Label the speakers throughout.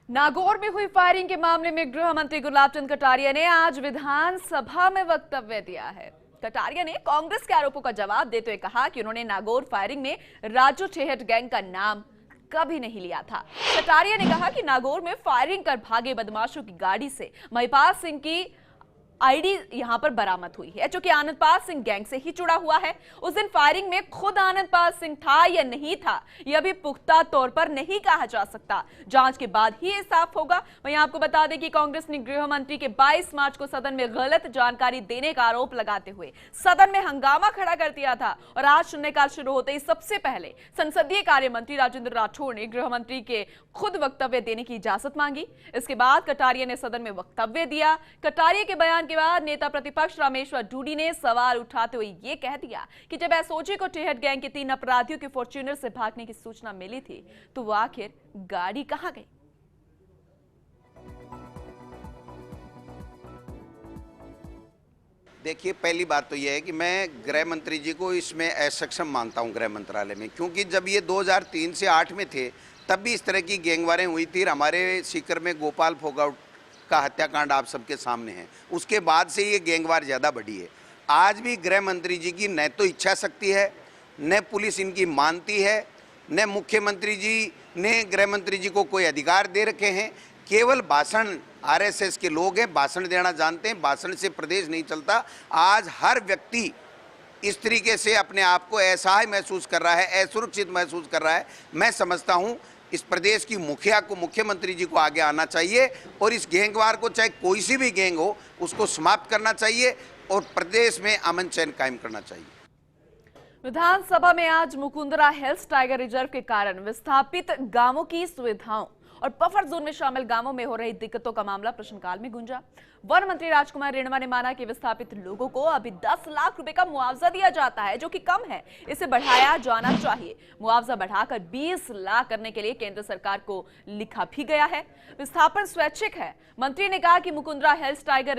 Speaker 1: नागौर में हुई फायरिंग के मामले में गृह मंत्री गुलाब चंद कटारिया ने आज विधानसभा में वक्तव्य दिया है। कटारिया ने कांग्रेस के आरोपों का जवाब देते हुए कहा कि उन्होंने नागौर फायरिंग में राजू ठेहट गैंग का नाम कभी नहीं लिया था। कटारिया ने कहा कि नागौर में फायरिंग कर भागे बदमाशों की गाड़ी से महिपाल सिंह की आईडी यहां पर बरामद हुई है, जो कि आनंदपाल सिंह गैंग से ही जुड़ा हुआ है। उस दिन फायरिंग में खुद आनंदपाल सिंह था या नहीं था, यह भी पुख्ता तौर पर नहीं कहा जा सकता, जांच के बाद ही ये साफ होगा। वहीं आपको बता दें कि कांग्रेस ने गृह मंत्री के 22 मार्च को सदन में गलत जानकारी देने का आरोप लगाते हुए सदन में हंगामा खड़ा कर दिया था और आज शून्यकाल शुरू होते ही सबसे पहले संसदीय कार्य मंत्री राजेंद्र राठौड़ ने गृह मंत्री के खुद वक्तव्य देने की इजाजत मांगी। इसके बाद कटारिया ने सदन में वक्तव्य दिया। कटारिया के बयान के बाद नेता प्रतिपक्ष रामेश्वर डूडी ने सवाल उठाते हुए यह कह दिया कि जब एसओजी को ठेहट गैंग के 3 अपराधियों के फॉर्च्यूनर से भागने की सूचना मिली थी तो वो आखिर गाड़ी कहां गई।
Speaker 2: देखिए, पहली बात तो यह है कि मैं गृह मंत्री जी को इसमें असक्षम मानता हूं गृह मंत्रालय में, क्योंकि जब ये 2003 से 8 में थे तब भी इस तरह की गैंगवारें हुई थी। हमारे सीकर में गोपाल फोगाट का हत्याकांड आप सबके सामने है, उसके बाद से ये गैंगवार ज़्यादा बढ़ी है। आज भी गृह मंत्री जी की न तो इच्छा शक्ति है, न पुलिस इनकी मानती है, न मुख्यमंत्री जी ने गृह मंत्री जी को कोई अधिकार दे रखे हैं। केवल भाषण, आरएसएस के लोग हैं, भाषण देना जानते हैं, भाषण से प्रदेश नहीं चलता। आज हर व्यक्ति इस तरीके से अपने आप को असहाय महसूस कर रहा है, असुरक्षित महसूस कर रहा है। मैं समझता हूँ इस प्रदेश की मुखिया को, मुख्यमंत्री जी को आगे आना चाहिए और इस गैंगवार को, चाहे कोई सी भी गैंग हो, उसको समाप्त करना चाहिए और प्रदेश में अमन चैन कायम करना चाहिए।
Speaker 1: विधानसभा में आज मुकुंदरा हिल्स टाइगर रिजर्व के कारण विस्थापित गांवों की सुविधाओं और बफर जोन में शामिल गांवों में हो रही दिक्कतों का मामला प्रश्नकाल में गूंजा। वन मंत्री राजकुमार रेणवा ने माना कि विस्थापित लोगों को अभी 10 लाख रुपए का मुआवजा दिया जाता है, जो कि कम है, इसे बढ़ाया जाना चाहिए। मुआवजा बढ़ाकर 20 लाख करने के लिए केंद्र सरकार को लिखा भी गया है। विस्थापन स्वैच्छिक है। मंत्री ने कहा कि मुकुंदरा हिल्स टाइगर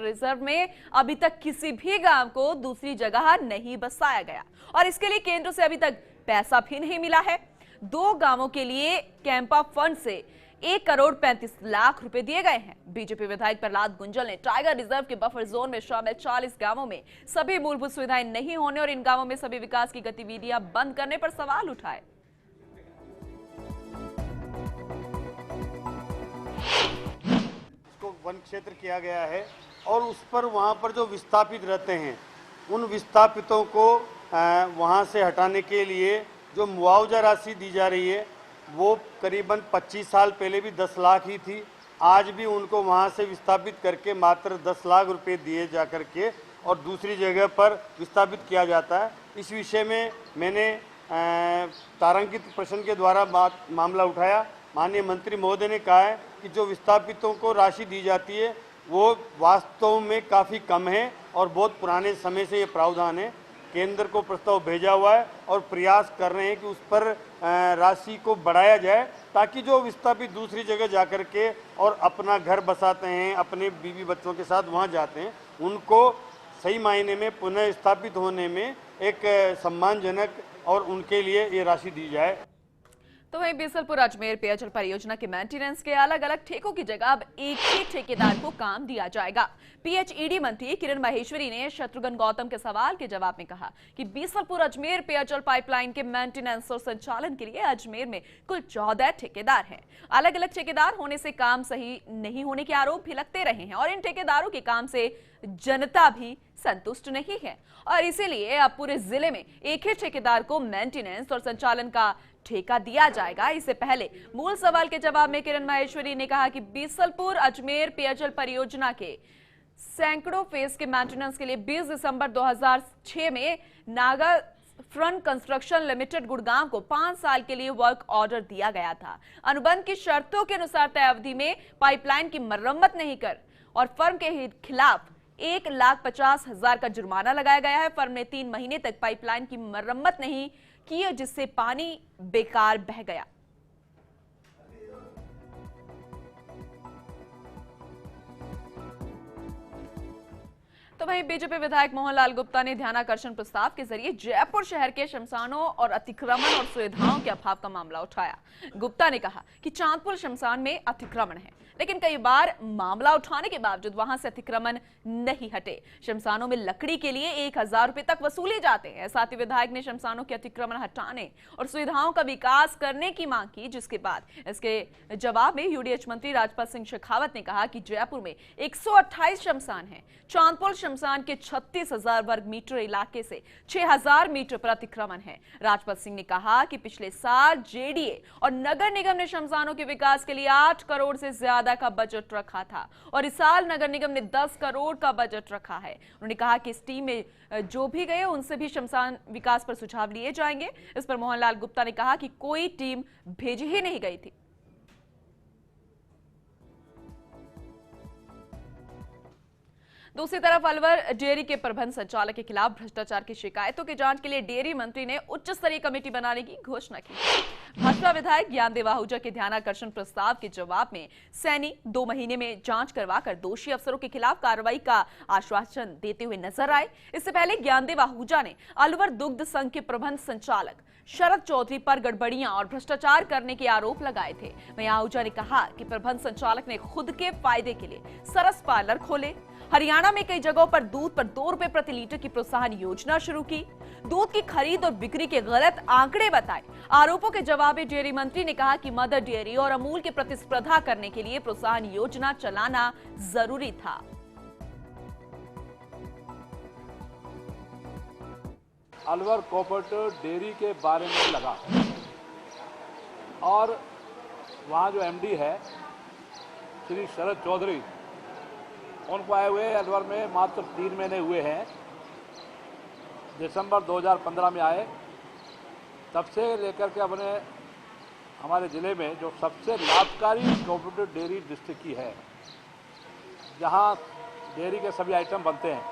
Speaker 1: रिजर्व में अभी तक किसी भी गांव को दूसरी जगह नहीं बसाया गया और इसके लिए केंद्र से अभी तक पैसा भी नहीं मिला है। 2 गांवों के लिए कैंपा फंड से 1 करोड़ 35 लाख रुपए दिए गए हैं। बीजेपी विधायक प्रहलाद गुंजल ने टाइगर रिजर्व के बफर जोन में शामिल 40 गांवों में सभी मूलभूत सुविधाएं नहीं होने और इन गांवों में सभी विकास की गतिविधियां बंद करने पर सवाल उठाए।
Speaker 3: इसको वन क्षेत्र किया गया है और उस पर वहां पर जो विस्थापित रहते हैं उन विस्थापितों को वहां से हटाने के लिए जो मुआवजा राशि दी जा रही है वो करीबन 25 साल पहले भी 10 लाख ही थी। आज भी उनको वहां से विस्थापित करके मात्र 10 लाख रुपए दिए जा करके और दूसरी जगह पर विस्थापित किया जाता है। इस विषय में मैंने तारांकित प्रश्न के द्वारा मामला उठाया। माननीय मंत्री महोदय ने कहा है कि जो विस्थापितों को राशि दी जाती है वो वास्तव में काफ़ी कम है और बहुत पुराने समय से ये प्रावधान है। केंद्र को प्रस्ताव भेजा हुआ है और प्रयास कर रहे हैं कि उस पर राशि को बढ़ाया जाए ताकि जो विस्थापित दूसरी जगह जाकर के और अपना घर बसाते हैं, अपने बीवी बच्चों के साथ वहां जाते हैं, उनको सही मायने में पुनः स्थापित होने में एक सम्मानजनक और उनके लिए ये राशि दी जाए।
Speaker 1: तो वहीं बीसलपुर अजमेर पेयजल परियोजना के मेंटेनेंस के अलग अलग ठेकों की जगह अब एक ही ठेकेदार को काम दिया जाएगा। पीएचईडी मंत्री किरण माहेश्वरी ने शत्रुघ्न गौतम के सवाल के जवाब में कहा कि बीसलपुर अजमेर पेयजल पाइपलाइन के मेंटेनेंस और संचालन के लिए अजमेर में कुल 14 ठेकेदार हैं। अलग अलग ठेकेदार होने से काम सही नहीं होने के आरोप भी लगते रहे हैं और इन ठेकेदारों के काम से जनता भी संतुष्ट नहीं है और इसीलिए अब पूरे जिले में एक ही ठेकेदार को मेंटेनेंस और संचालन का ठेका दिया जाएगा। इससे पहले मूल सवाल के जवाब में किरण माहेश्वरी ने कहा कि बीसलपुर अजमेर पेयजल परियोजना के सैकड़ों फेज के मेंटेनेंस के लिए 20 दिसंबर 2006 में Naga front construction limited Gurgaon को 5 साल के लिए वर्क ऑर्डर दिया गया था। अनुबंध की शर्तों के अनुसार तय अवधि में पाइपलाइन की मरम्मत नहीं कर और फर्म के खिलाफ 1,50,000 का जुर्माना लगाया गया है। फर्म ने 3 महीने तक पाइपलाइन की मरम्मत नहीं की जिससे पानी बेकार बह गया। वहीं बीजेपी विधायक मोहनलाल गुप्ता ने ध्यानाकर्षण प्रस्ताव के जरिए जयपुर शहर के शमशानों और अतिक्रमण और सुविधाओं के अभाव का मामला उठाया। गुप्ता ने कहा कि चांदपुर शमशान में अतिक्रमण है, लेकिन कई बार मामला उठाने के बावजूद वहां से अतिक्रमण नहीं हटे। शमशानों में लकड़ी के लिए 1000 रुपए तक वसूले जाते हैं। साथ ही विधायक ने शमशानों के अतिक्रमण हटाने और सुविधाओं का विकास करने की मांग की, जिसके बाद इसके जवाब में यूडीएच मंत्री राजपाल सिंह शेखावत ने कहा कि जयपुर में 128 शमशान हैं। चांदपुर शमशान के 36,000 वर्ग मीटर इलाके से 6,000 मीटर पर अतिक्रमण है। राजपाल सिंह ने कहा कि पिछले साल जेडीए और नगर निगम ने शमशानों के विकास के लिए 8 करोड़ से ज्यादा का बजट रखा था और इस साल नगर निगम ने 10 करोड़ का बजट रखा है। उन्होंने कहा कि इस टीम में जो भी गए उनसे भी शमशान विकास पर सुझाव लिए जाएंगे। इस पर मोहनलाल गुप्ता ने कहा कि कोई टीम भेजी ही नहीं गई थी। दूसरी तरफ अलवर डेयरी के प्रबंध संचालक के खिलाफ भ्रष्टाचार की शिकायतों की जांच के लिए डेयरी मंत्री ने उच्च स्तरीय कमेटी बनाने की घोषणा की। भाजपा विधायक ज्ञानदेव आहूजा के ध्यानाकर्षण प्रस्ताव के जवाब में सैनी 2 महीने में जांच करवाकर दोषी अफसरों के खिलाफ कार्रवाई का आश्वासन देते हुए नजर आए। इससे पहले ज्ञानदेव आहूजा ने अलवर दुग्ध संघ के प्रबंध संचालक शरद चौधरी पर गड़बड़ियां और भ्रष्टाचार करने के आरोप लगाए थे। वहीं आहूजा ने कहा कि प्रबंध संचालक ने खुद के फायदे के लिए सरस पार्लर खोले। हरियाणा में कई जगहों पर दूध पर 2 रुपए प्रति लीटर की प्रोत्साहन योजना शुरू की। दूध की खरीद और बिक्री के गलत आंकड़े बताए। आरोपों के जवाब में डेयरी मंत्री ने कहा कि मदर डेयरी और अमूल की प्रतिस्पर्धा करने के लिए प्रोत्साहन योजना चलाना जरूरी था।
Speaker 4: अलवर कोऑपरेटिव डेयरी के बारे में लगा और वहाँ जो एमडी है श्री शरद चौधरी, उनको आए हुए अलवर में मात्र 3 महीने हुए हैं। दिसंबर 2015 में आए, तब से लेकर के अपने हमारे ज़िले में जो सबसे लाभकारी कोऑपरेटिव डेयरी डिस्ट्रिक्ट की है, जहाँ डेयरी के सभी आइटम बनते हैं,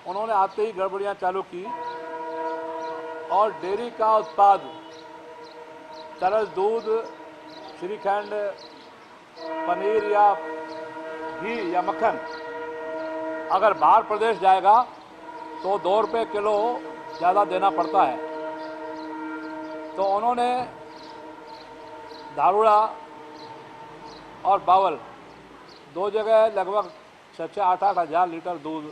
Speaker 4: उन्होंने आते ही गड़बड़ियाँ चालू की और डेयरी का उत्पाद तरस दूध, श्रीखंड, पनीर या घी या मक्खन अगर बाहर प्रदेश जाएगा तो 2 रुपये किलो ज़्यादा देना पड़ता है। तो उन्होंने धारुड़ा और बावल 2 जगह लगभग 6-8 हज़ार लीटर दूध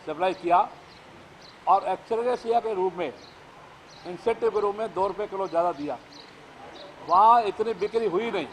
Speaker 4: सप्लाई किया और एक्सग्रेसिया के रूप में, इंसेंटिव के रूप में 2 रुपये किलो ज़्यादा दिया। वहाँ इतनी बिक्री हुई नहीं।